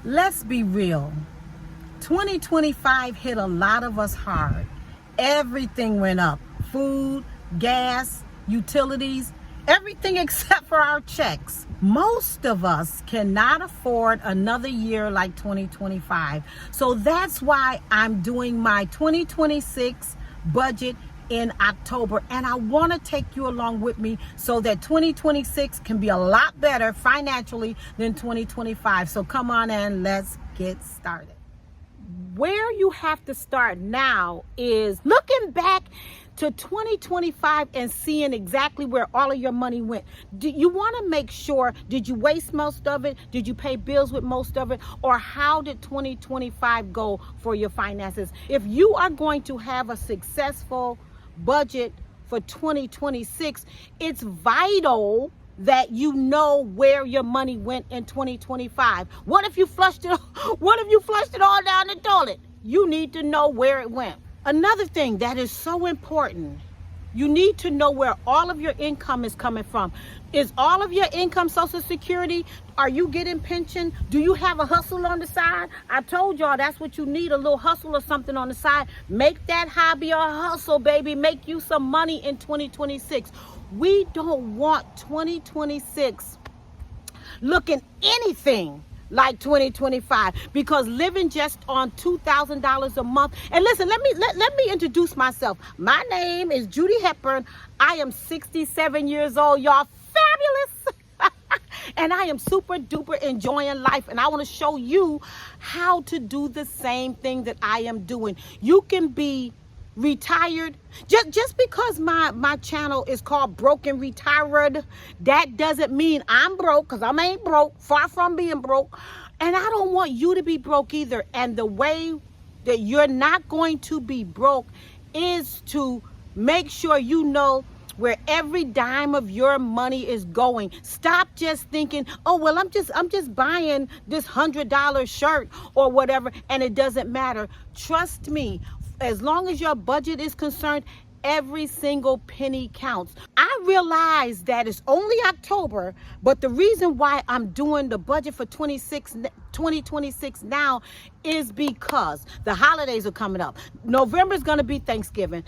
Let's be real. 2025 hit a lot of us hard. Everything went up. Food, gas, utilities, everything except for our checks. Most of us cannot afford another year like 2025. So that's why I'm doing my 2026 budget in October, and I want to take you along with me so that 2026 can be a lot better financially than 2025. So come on and let's get started. Where you have to start now is looking back to 2025 and seeing exactly where all of your money went. Do you want to make sure, did you waste most of it? Did you pay bills with most of it? Or how did 2025 go for your finances? If you are going to have a successful budget for 2026, it's vital that you know where your money went in 2025. What if you flushed it all down the toilet? You need to know where it went. Another thing that is so important, you need to know where all of your income is coming from. Is all of your income Social Security? Are you getting pension? Do you have a hustle on the side? I told y'all that's what you need, a little hustle or something on the side. Make that hobby or hustle, baby. Make you some money in 2026. We don't want 2026 looking anything like 2025, because living just on $2,000 a month. And listen, let me introduce myself. My name is Judy Hepburn. I am 67 years old, y'all. Fabulous. And I am super duper enjoying life, and I want to show you how to do the same thing that I am doing. You can be retired. Just because my channel is called Broken Retired, that doesn't mean I'm broke, because I ain't broke, far from being broke. And I don't want you to be broke either. And the way that you're not going to be broke is to make sure you know where every dime of your money is going. Stop just thinking, oh, well, I'm just buying this $100 shirt or whatever, and it doesn't matter. Trust me, as long as your budget is concerned, every single penny counts. I realize that it's only October, but the reason why I'm doing the budget for 2026 now is because the holidays are coming up. November is going to be Thanksgiving.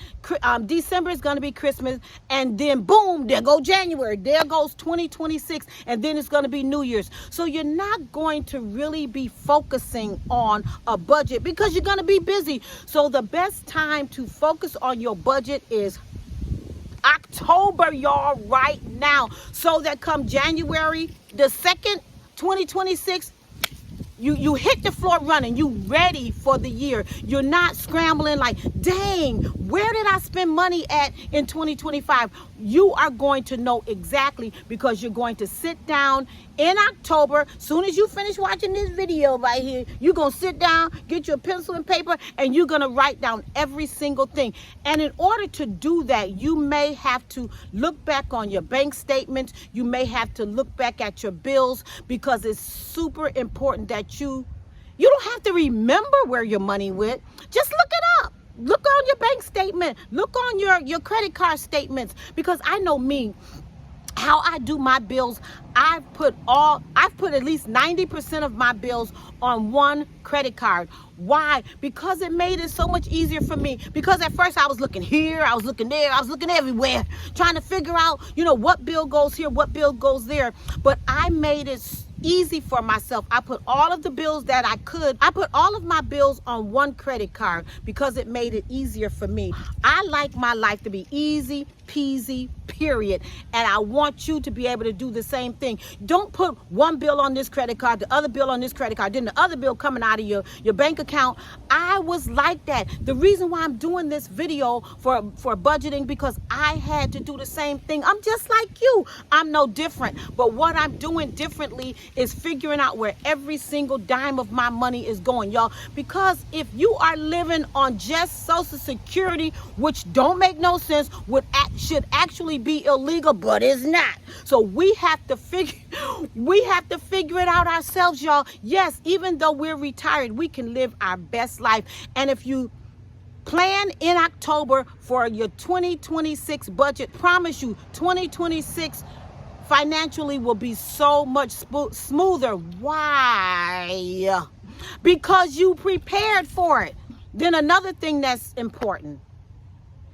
December is going to be Christmas. And then boom, there goes January. There goes 2026. And then it's going to be New Year's. So you're not going to really be focusing on a budget because you're going to be busy. So the best time to focus on your budget is October, y'all, right now. So that come January the 2nd, 2026, you hit the floor running. You ready for the year. You're not scrambling like, dang, where did I spend money at in 2025? You are going to know exactly, because you're going to sit down in October. Soon as you finish watching this video right here, you're going to sit down, get your pencil and paper, and you're going to write down every single thing. And in order to do that, you may have to look back on your bank statements. You may have to look back at your bills, because it's super important that you don't have to remember where your money went. Just look it up. Look on your bank statement. Look on your credit card statements. Because I know me, how I do my bills, I've put at least 90% of my bills on one credit card. Why? Because it made it so much easier for me. Because at first I was looking here, I was looking there, I was looking everywhere, trying to figure out, what bill goes here, what bill goes there. But I made it easy for myself. I put all of the bills that I put all of my bills on one credit card, because it made it easier for me. I like my life to be easy peasy, period. And I want you to be able to do the same thing. Don't put one bill on this credit card, the other bill on this credit card, then the other bill coming out of your bank account. I was like that. The reason why I'm doing this video for budgeting, because I had to do the same thing. I'm just like you. I'm no different. But what I'm doing differently is figuring out where every single dime of my money is going, y'all. Because if you are living on just Social Security, which don't make no sense, should actually be illegal, but it's not. So we have to figure it out ourselves, y'all. Yes, even though we're retired, we can live our best life. And if you plan in October for your 2026 budget, promise you 2026 financially will be so much smoother. Why? Because you prepared for it. Then another thing that's important,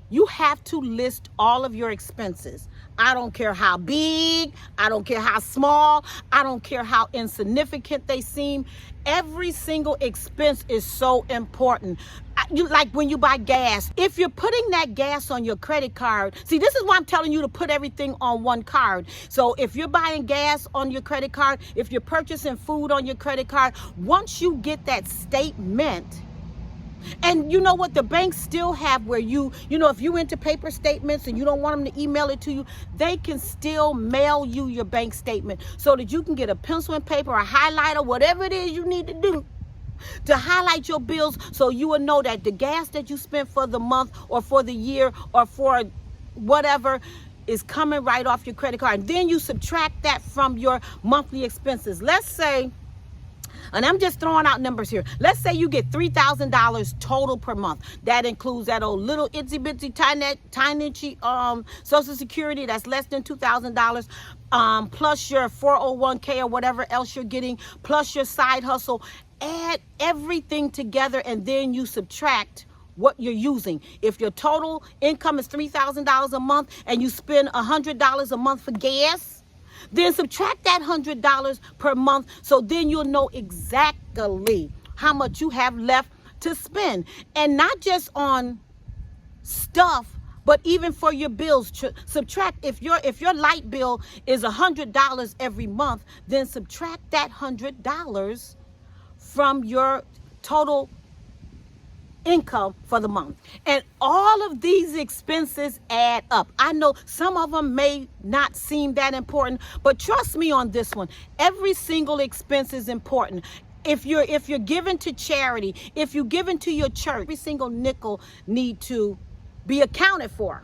you have to list all of your expenses. I don't care how big, I don't care how small, I don't care how insignificant they seem. Every single expense is so important. Like when you buy gas, if you're putting that gas on your credit card, see, this is why I'm telling you to put everything on one card. So if you're buying gas on your credit card, if you're purchasing food on your credit card, once you get that statement, and you know what, the banks still have where if you into paper statements and you don't want them to email it to you, they can still mail you your bank statement so that you can get a pencil and paper, a highlighter, whatever it is you need to do to highlight your bills, so you will know that the gas that you spent for the month or for the year or for whatever is coming right off your credit card. And then you subtract that from your monthly expenses. Let's say, and I'm just throwing out numbers here, let's say you get $3,000 total per month. That includes that old little itsy bitsy tiny Social Security that's less than $2,000, plus your 401k or whatever else you're getting, plus your side hustle. Add everything together and then you subtract what you're using. If your total income is $3,000 a month and you spend $100 a month for gas, then subtract that $100 per month, so then you'll know exactly how much you have left to spend. And not just on stuff, but even for your bills. Subtract, if your light bill is $100 every month, then subtract that $100 from your total income for the month. And all of these expenses add up. I know some of them may not seem that important, but trust me on this one. Every single expense is important. If you're giving to charity, if you're giving to your church, every single nickel need to be accounted for.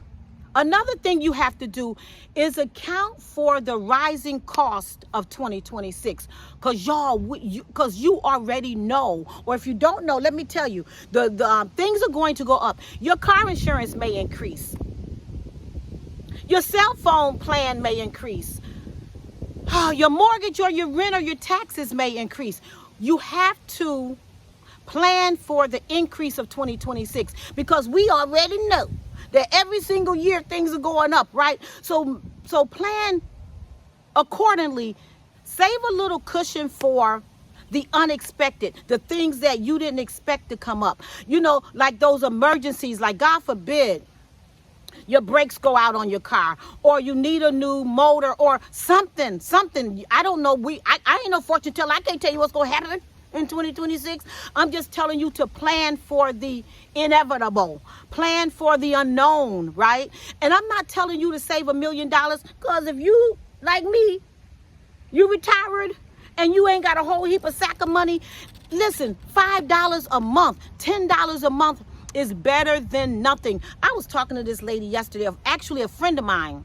Another thing you have to do is account for the rising cost of 2026. Because you already know, or if you don't know, let me tell you, the things are going to go up. Your car insurance may increase. Your cell phone plan may increase. Your mortgage or your rent or your taxes may increase. You have to plan for the increase of 2026, because we already know that every single year things are going up, right? So plan accordingly. Save a little cushion for the unexpected, the things that you didn't expect to come up. Like those emergencies, like God forbid, your brakes go out on your car, or you need a new motor or something. I don't know. I ain't no fortune teller. I can't tell you what's going to happen in 2026. I'm just telling you to plan for the inevitable, plan for the unknown, right? And I'm not telling you to save $1 million, because if you, like me, you retired and you ain't got a whole heap of sack of money, listen, $5 a month, $10 a month is better than nothing. I was talking to this lady yesterday, actually a friend of mine,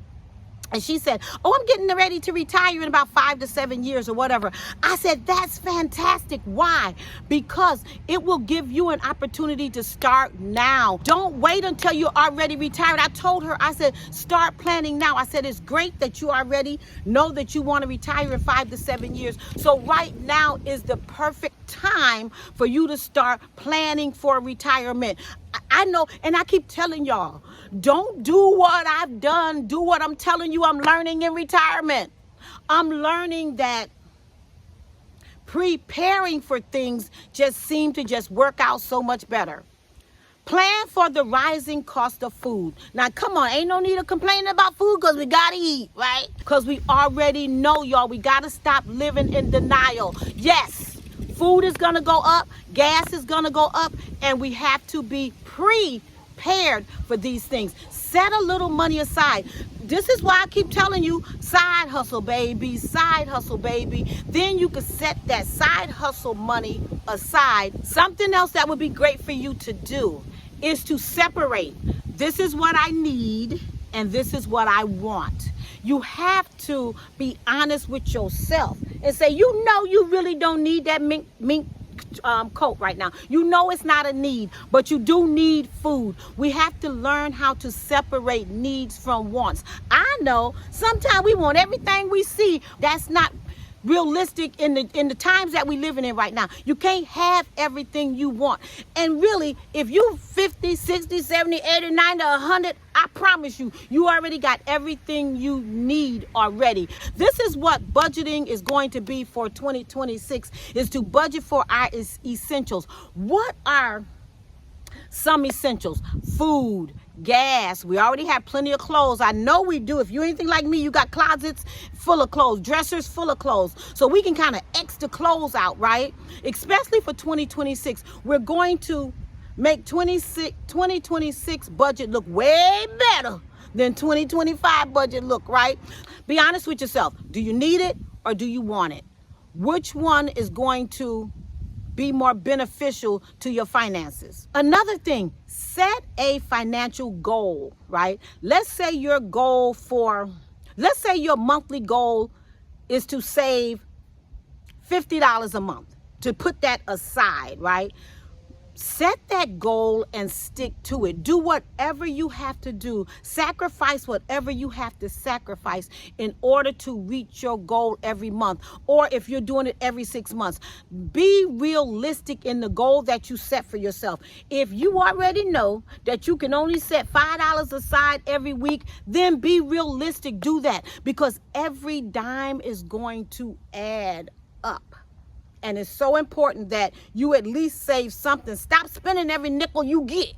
and she said, "Oh, I'm getting ready to retire in about 5 to 7 years or whatever." I said, "That's fantastic." Why? Because it will give you an opportunity to start now. Don't wait until you're already retired. I told her, I said, start planning now. I said, it's great that you already know that you want to retire in 5 to 7 years. So right now is the perfect time for you to start planning for retirement. I know, and I keep telling y'all, don't do what I've done. Do what I'm telling you I'm learning in retirement. I'm learning that preparing for things just seem to just work out so much better. Plan for the rising cost of food. Now, come on, ain't no need of complaining about food, because we got to eat, right? Because we already know, y'all, we got to stop living in denial. Yes, food is going to go up, gas is going to go up, and we have to be prepared for these things. Set a little money aside. This is why I keep telling you, side hustle, baby, side hustle, baby. Then you can set that side hustle money aside. Something else that would be great for you to do is to separate. This is what I need and this is what I want. You have to be honest with yourself and say, you really don't need that mink coat right now. You know it's not a need, but you do need food. We have to learn how to separate needs from wants. I know sometimes we want everything we see. That's not realistic in the times that we living in right now. You can't have everything you want. And really, if you 50, 60, 70, 80, 90, 100, I promise you, you already got everything you need already. This is what budgeting is going to be for 2026, is to budget for our essentials. What are some essentials? Food, gas. We already have plenty of clothes. I know we do. If you're anything like me, you got closets full of clothes, dressers full of clothes. So we can kind of X the clothes out, right? Especially for 2026. We're going to make 2026 budget look way better than 2025 budget look, right? Be honest with yourself. Do you need it or do you want it? Which one is going to be more beneficial to your finances? Another thing, set a financial goal, right? Let's say your monthly goal is to save $50 a month, to put that aside, right? Set that goal and stick to it. Do whatever you have to do. Sacrifice whatever you have to sacrifice in order to reach your goal every month. Or if you're doing it every 6 months, be realistic in the goal that you set for yourself. If you already know that you can only set $5 aside every week, then be realistic. Do that, because every dime is going to add up. And it's so important that you at least save something. Stop spending every nickel you get.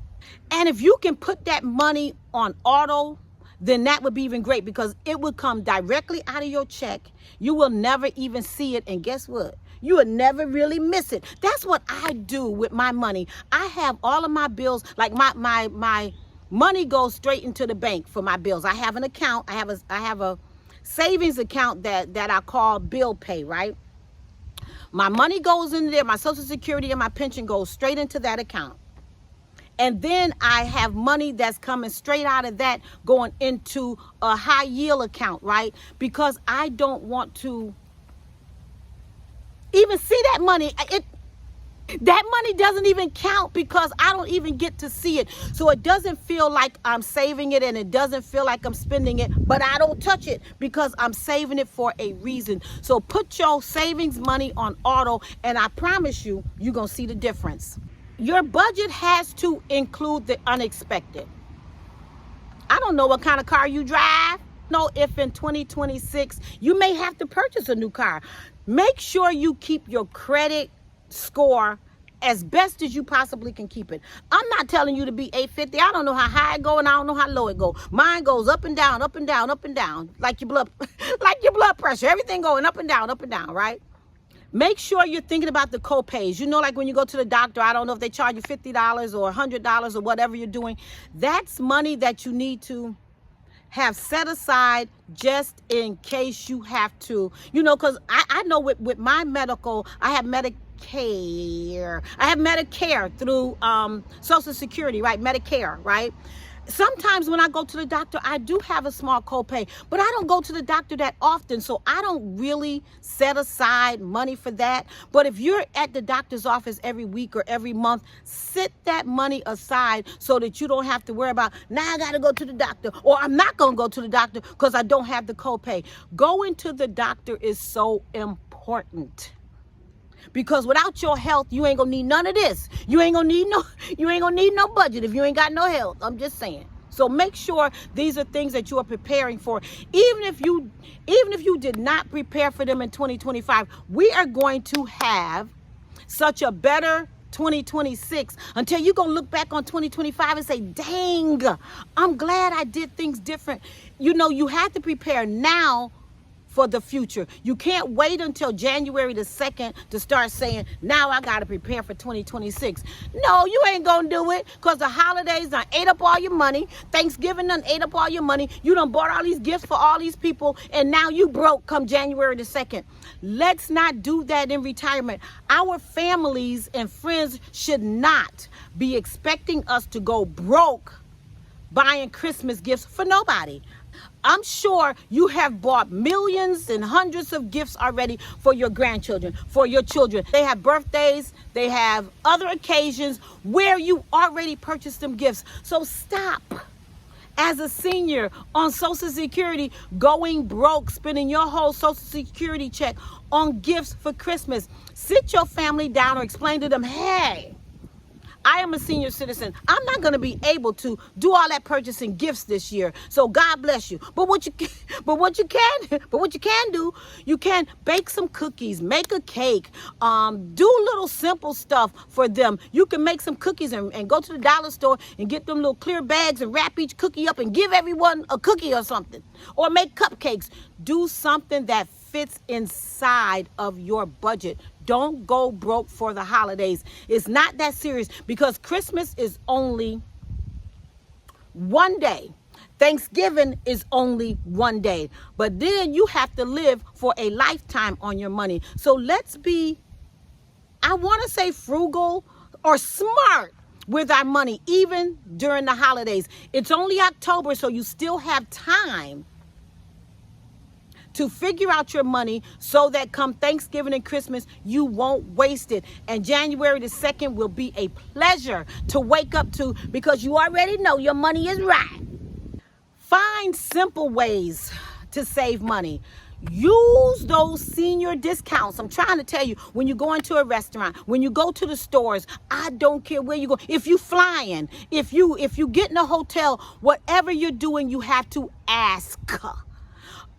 And if you can put that money on auto, then that would be even great, because it would come directly out of your check. You will never even see it. And guess what? You would never really miss it. That's what I do with my money. I have all of my bills, like my money goes straight into the bank for my bills. I have an account. I have a savings account that I call bill pay, right? My money goes in there, my Social Security and my pension goes straight into that account. And then I have money that's coming straight out of that going into a high yield account, right? Because I don't want to even see that money. That money doesn't even count because I don't even get to see it. So it doesn't feel like I'm saving it, and it doesn't feel like I'm spending it, but I don't touch it because I'm saving it for a reason. So put your savings money on auto, and I promise you, you're going to see the difference. Your budget has to include the unexpected. I don't know what kind of car you drive. No, if in 2026 you may have to purchase a new car. Make sure you keep your credit score as best as you possibly can keep it. I'm not telling you to be 850. I don't know how high it go and I don't know how low it go. Mine goes up and down, up and down, up and down, like your blood pressure. Everything going up and down, right? Make sure you're thinking about the co-pays. You know, like when you go to the doctor, I don't know if they charge you $50 or $100 or whatever you're doing. That's money that you need to have set aside just in case you have to, you know, because I know with my medical, I have Medicare. I have Medicare through Social Security, right? Medicare, right? Sometimes when I go to the doctor, I do have a small copay, but I don't go to the doctor that often, so I don't really set aside money for that. But if you're at the doctor's office every week or every month, set that money aside so that you don't have to worry about, now I got to go to the doctor, or I'm not going to go to the doctor because I don't have the copay. Going to the doctor is so important. Because without your health, you ain't gonna need none of this. You ain't gonna need no budget if you ain't got no health. I'm just saying. So make sure these are things that you are preparing for. Even if you did not prepare for them in 2025, we are going to have such a better 2026 until you're gonna look back on 2025 and say, dang, I'm glad I did things different. You know, you have to prepare now for the future. You can't wait until January the 2nd to start saying, now I got to prepare for 2026. No, you ain't going to do it, because the holidays done ate up all your money. Thanksgiving done ate up all your money. You done bought all these gifts for all these people, and now you broke come January the 2nd. Let's not do that in retirement. Our families and friends should not be expecting us to go broke buying Christmas gifts for nobody. I'm sure you have bought millions and hundreds of gifts already for your grandchildren, for your children. They have birthdays, they have other occasions where you already purchased them gifts. So stop. As a senior on Social Security, going broke, spending your whole Social Security check on gifts for Christmas. Sit your family down or explain to them, hey, I am a senior citizen. I'm not going to be able to do all that purchasing gifts this year. So God bless you. But what you can do, you can bake some cookies, make a cake, do little simple stuff for them. You can make some cookies and go to the dollar store and get them little clear bags and wrap each cookie up and give everyone a cookie or something. Or make cupcakes. Do something that fits inside of your budget. Don't go broke for the holidays. It's not that serious because Christmas is only one day. Thanksgiving is only one day. But then you have to live for a lifetime on your money. So let's be, I want to say frugal or smart with our money, even during the holidays. It's only October, so you still have time to figure out your money so that come Thanksgiving and Christmas, you won't waste it. And January the 2nd will be a pleasure to wake up to because you already know your money is right. Find simple ways to save money. Use those senior discounts. I'm trying to tell you, when you go into a restaurant, when you go to the stores, I don't care where you go. If you flying, if you get in a hotel, whatever you're doing, you have to ask.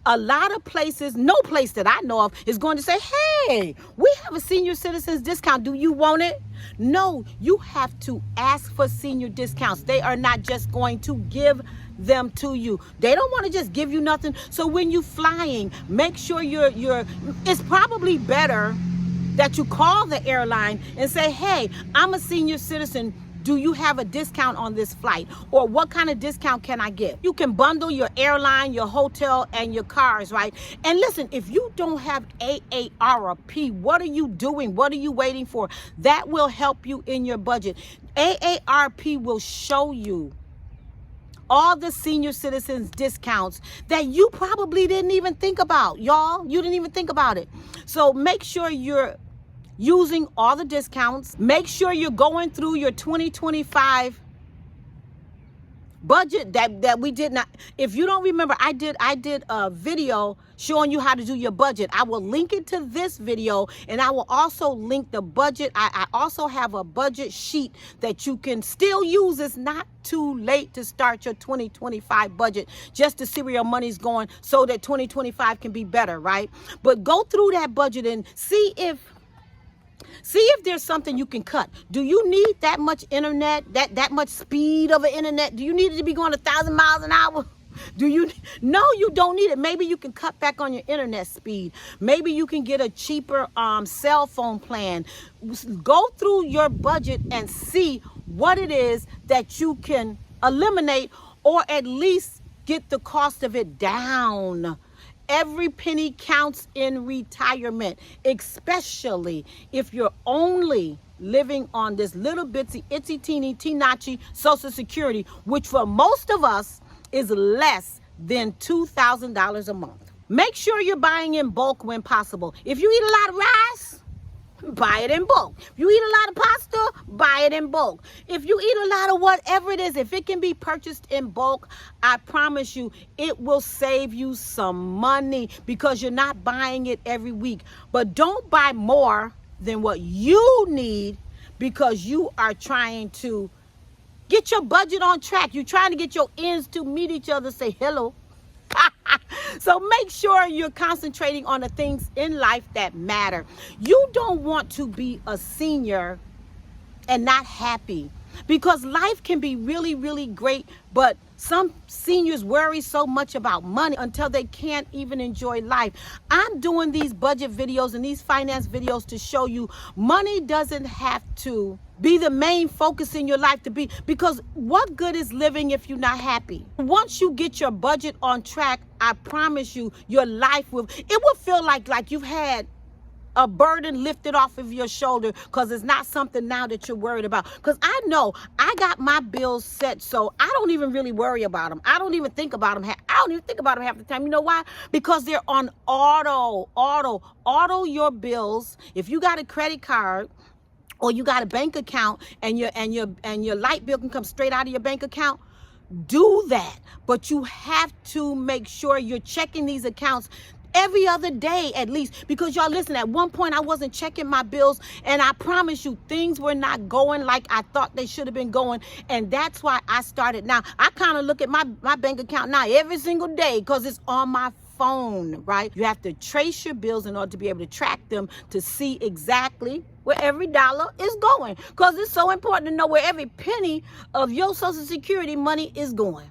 A lot of places, no place that I know of, is going to say, hey, we have a senior citizens discount. Do you want it? No, you have to ask for senior discounts. They are not just going to give them to you. They don't want to just give you nothing. So when you're flying, make sure it's probably better that you call the airline and say, hey, I'm a senior citizen. Do you have a discount on this flight? Or what kind of discount can I get? You can bundle your airline, your hotel, and your cars, right? And listen, if you don't have AARP, what are you doing? What are you waiting for? That will help you in your budget. AARP will show you all the senior citizens discounts that you probably didn't even think about, y'all. You didn't even think about it. So make sure you're using all the discounts. Make sure you're going through your 2025 budget that we did not. If you don't remember, I did a video showing you how to do your budget. I will link it to this video, and I will also link the budget. I also have a budget sheet that you can still use. It's not too late to start your 2025 budget just to see where your money's going so that 2025 can be better, right? But go through that budget and see if there's something you can cut. Do you need that much internet, that much speed of an internet? Do you need it to be going 1,000 miles an hour? No, you don't need it. Maybe you can cut back on your internet speed. Maybe you can get a cheaper cell phone plan. Go through your budget and see what it is that you can eliminate or at least get the cost of it down. Every penny counts in retirement, especially if you're only living on this little bitsy, itsy, teeny, teenachy Social Security, which for most of us is less than $2,000 a month. Make sure you're buying in bulk when possible. If you eat a lot of rice, buy it in bulk. If you eat a lot of pasta, buy it in bulk. If you eat a lot of whatever it is, if it can be purchased in bulk, I promise you it will save you some money because you're not buying it every week. But don't buy more than what you need because you are trying to get your budget on track. You're trying to get your ends to meet each other, say hello. So make sure you're concentrating on the things in life that matter. You don't want to be a senior and not happy because life can be really, really great, but some seniors worry so much about money until they can't even enjoy life. I'm doing these budget videos and these finance videos to show you money doesn't have to be the main focus in your life because what good is living if you're not happy? Once you get your budget on track, I promise you your life will feel like you've had a burden lifted off of your shoulder, because it's not something now that you're worried about. Because I know I got my bills set, so I don't even really worry about them. I don't even think about them. I don't even think about them half the time. You know why? Because they're on auto your bills. If you got a credit card or you got a bank account and your light bill can come straight out of your bank account, do that. But you have to make sure you're checking these accounts every other day at least, because y'all listen, at one point I wasn't checking my bills, and I promise you things were not going like I thought they should have been going. And that's why I started. Now I kind of look at my bank account now every single day because it's on my phone, right? You have to trace your bills in order to be able to track them, to see exactly where every dollar is going, because it's so important to know where every penny of your Social Security money is going,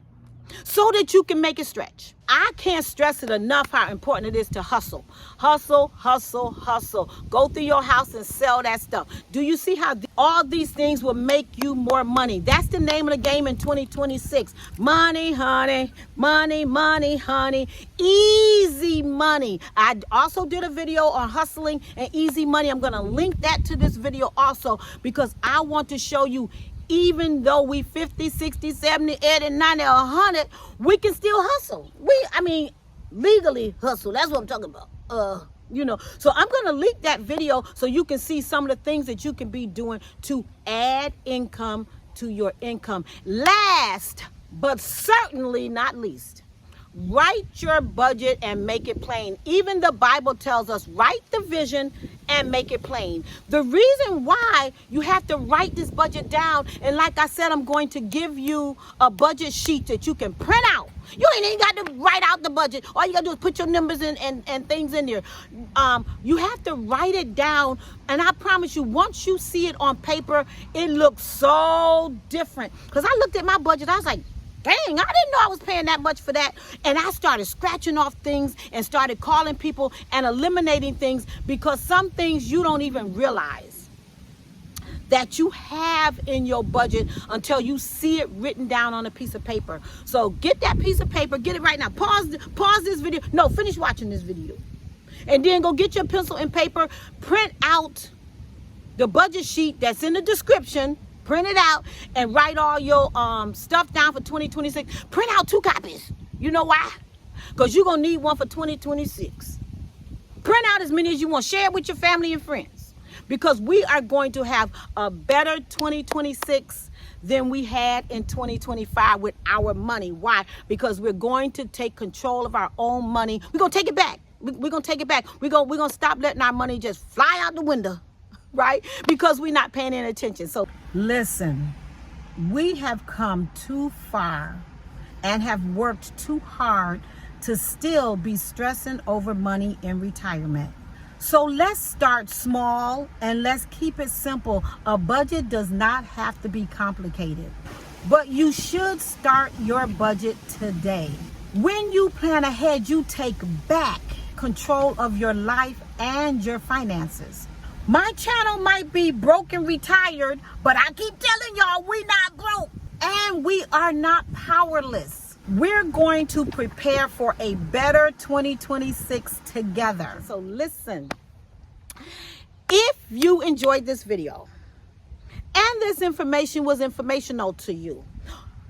so that you can make it stretch. I can't stress it enough how important it is to hustle. Hustle, hustle, hustle. Go through your house and sell that stuff. Do you see how all these things will make you more money? That's the name of the game in 2026. Money, honey. Money, money, honey. Easy money. I also did a video on hustling and easy money. I'm going to link that to this video also, because I want to show you, even though we 50, 60, 70, 80, 90, 100, we can still hustle. Legally hustle. That's what I'm talking about. So I'm going to link that video so you can see some of the things that you can be doing to add income to your income. Last, but certainly not least, write your budget and make it plain. Even the Bible tells us, write the vision and make it plain. The reason why you have to write this budget down, and like I said, I'm going to give you a budget sheet that you can print out. You ain't even got to write out the budget. All you got to do is put your numbers in and things in there. You have to write it down, and I promise you, once you see it on paper, it looks so different. Because I looked at my budget, I was like, dang, I didn't know I was paying that much for that. And I started scratching off things and started calling people and eliminating things, because some things you don't even realize that you have in your budget until you see it written down on a piece of paper. So get that piece of paper, get it right now. Pause this video. No, finish watching this video. And then go get your pencil and paper, print out the budget sheet that's in the description. Print it out and write all your stuff down for 2026. Print out 2 copies. You know why? Because you're going to need one for 2026. Print out as many as you want. Share it with your family and friends. Because we are going to have a better 2026 than we had in 2025 with our money. Why? Because we're going to take control of our own money. We're going to take it back. We're going to take it back. We're going to stop letting our money just fly out the window. Right? Because we're not paying any attention. So listen, we have come too far and have worked too hard to still be stressing over money in retirement. So let's start small and let's keep it simple. A budget does not have to be complicated, but you should start your budget today. When you plan ahead, you take back control of your life and your finances. My channel might be broke and retired, but I keep telling y'all, we not broke and we are not powerless. We're going to prepare for a better 2026 together. So listen, if you enjoyed this video and this information was informational to you,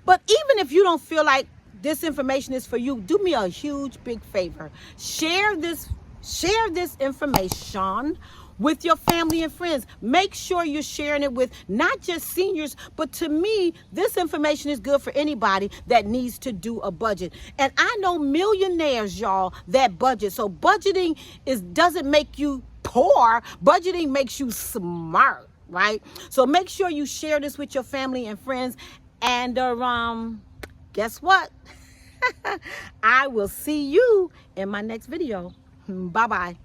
but even if you don't feel like this information is for you, do me a huge big favor. Share this information with your family and friends. Make sure you're sharing it with not just seniors, but to me, this information is good for anybody that needs to do a budget. And I know millionaires, y'all, that budget. So budgeting doesn't make you poor. Budgeting makes you smart, right? So make sure you share this with your family and friends. And guess what? I will see you in my next video. Bye-bye.